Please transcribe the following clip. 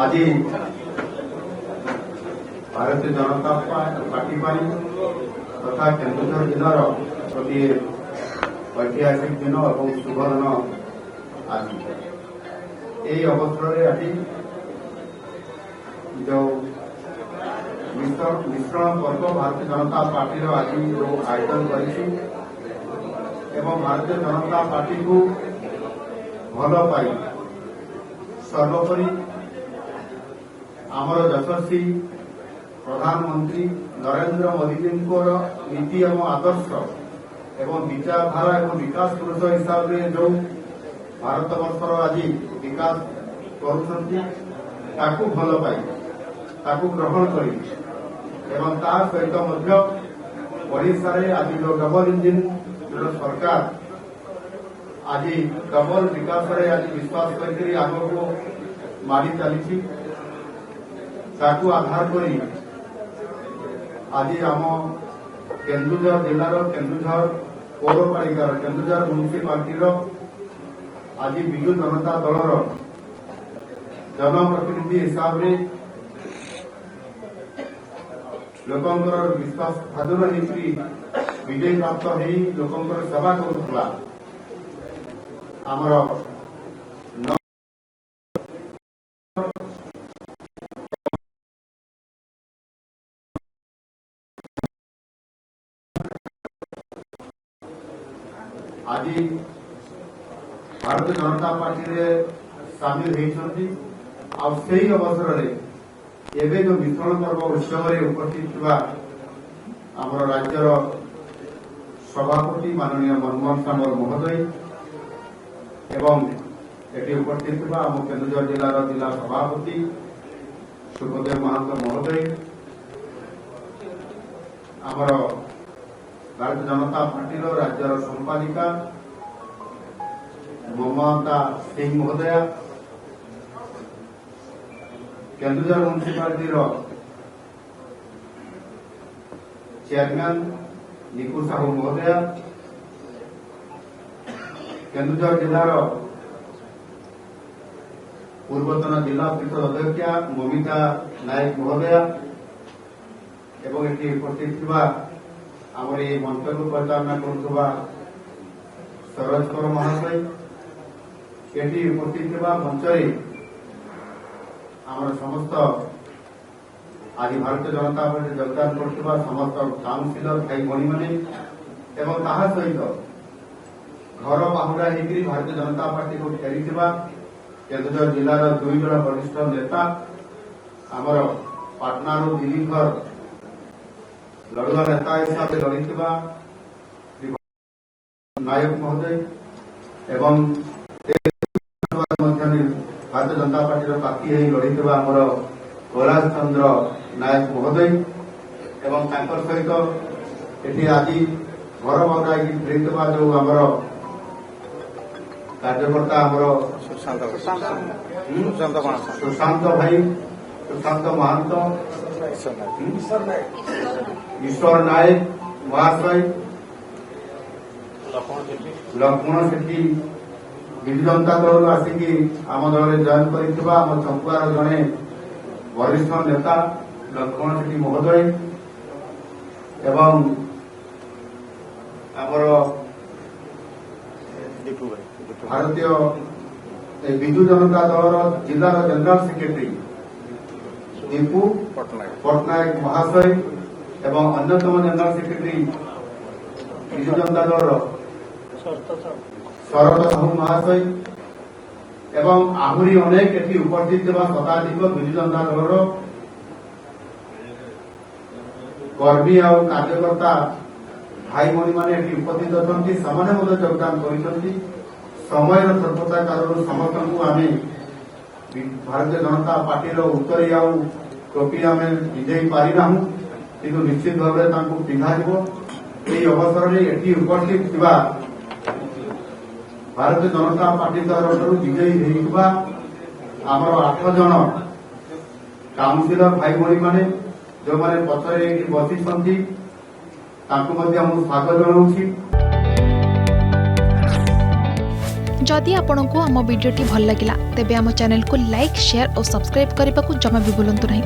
आज भारतीय जनता पार्टी तथा केन्दुझर जिलार गोटे ऐतिहासिक दिन और शुभ दिन आज यही अवसर में आज जो मिश्रण पर्व भारतीय जनता पार्टी आज जो आयोजन कर भारतीय जनता पार्टी को भल पाई सर्वोपरि आमर यशस्वी प्रधानमंत्री नरेंद्र मोदी जी नीति एवं आदर्श एवं विचारधारा एवं विकास पुरुष हिसाब से जो भारत वर्षर आज विकास करू भल पाई ग्रहण करी सहित ओडिशा रे आज जो डबल इंजिन जो सरकार आज डबल विकास रे आज विश्वास करके आग को मारी चली आधार करी आज आम केन्दुझर जिलार केन्दुझर पौरपालिकार केन्दुझर म्युनिसिपालिटीर आज विजु जनता दलर जनप्रतिनिधि हिसाब से लोकंकर विश्वास भाजन नीति विजय प्राप्त हो लोकंकर सेवा करुला आमर आज भारतीय जनता पार्टी रे सामिल होती अवसर में एवं जो मिश्रण पर्व उत्सव उपस्थित आमर राज्यर सभापति माननीय मनमोहन सामल महोदय एवं ये उपस्थित आम केन्दुझर जिलार जिला सभापति सुखदेव महांत महोदय आमर भारतीय जनता पार्टी राज्यर संपादिका ममता सिंह महोदया केन्दुझर म्युनिसिपालिटी चेयरमैन निकू साहू महोदया केन्दुझर जिलार पूर्वतन जिला परिषद अध्यक्षा ममिता नायक महोदया एवं ये उपस्थित आमर ये मंच को परिचालना करुवा सरोजकर महाशय ये उपस्थित मंचरे आमर समस्त आज भारतीय जनता पार्टी योगदान कर समस्त काउंसिलर भाई भाई मैंने सहित घर बाहुड़ा होकर भारतीय जनता पार्टी को फेरी केन्दुझर जिलार 2 जन वरिष्ठ नेता आमर पाटनारू दिल्लीधर लड़ुआ नेता हिसाब से लड़ी नायक महोदय एवं भारतीय जनता पार्टी प्रार्थी लड़ी आमर कैलाश चंद्र नायक महोदय एवं सहित ये आज घर बंदा फेरीवा जो आमर कार्यकर्ता आमर सुशांत भाई सुशांत महांत ईश्वर नायक महाशय लक्ष्मण सेठी विजु जनता दल आसिक आम दल जॉइन कर चंपुआर जड़े वरिष्ठ नेता लक्ष्मण सेठी महोदय एवं आमर भारतीय विजु जनता दल जिलार जनरल सेक्रेटरी दीपू पट्टनायक महाशय एवं अन्यतम जनरल सेक्रेटरी विजु जनता दल शरद साहू महाशय एवं आहरी अनेक ये उपस्थित शताधिक विजु जनता दल कर्मी आ कार्यकर्ता भाई भाई मैंने उपस्थित अच्छा से योगदान कर समय स्वल्पता कारण समस्त को आम भारतीय जनता पार्टी उत्तरी आउ टोपी आम विजय पारिना कि निश्चित भाव में पिंधा अवसर में ये उपस्थित भारतीय जनता पार्टी तरफ विजयी होता आमर 8 जन काउंसिलर भाई भाई मैंने जो मैंने पचरे बसी स्वागत जनाऊँ। जदि आपंक आम भिडी भल लगा तेब आम चैनल को लाइक शेयर और सब्सक्राइब करने को जमा भी भूलु नहीं।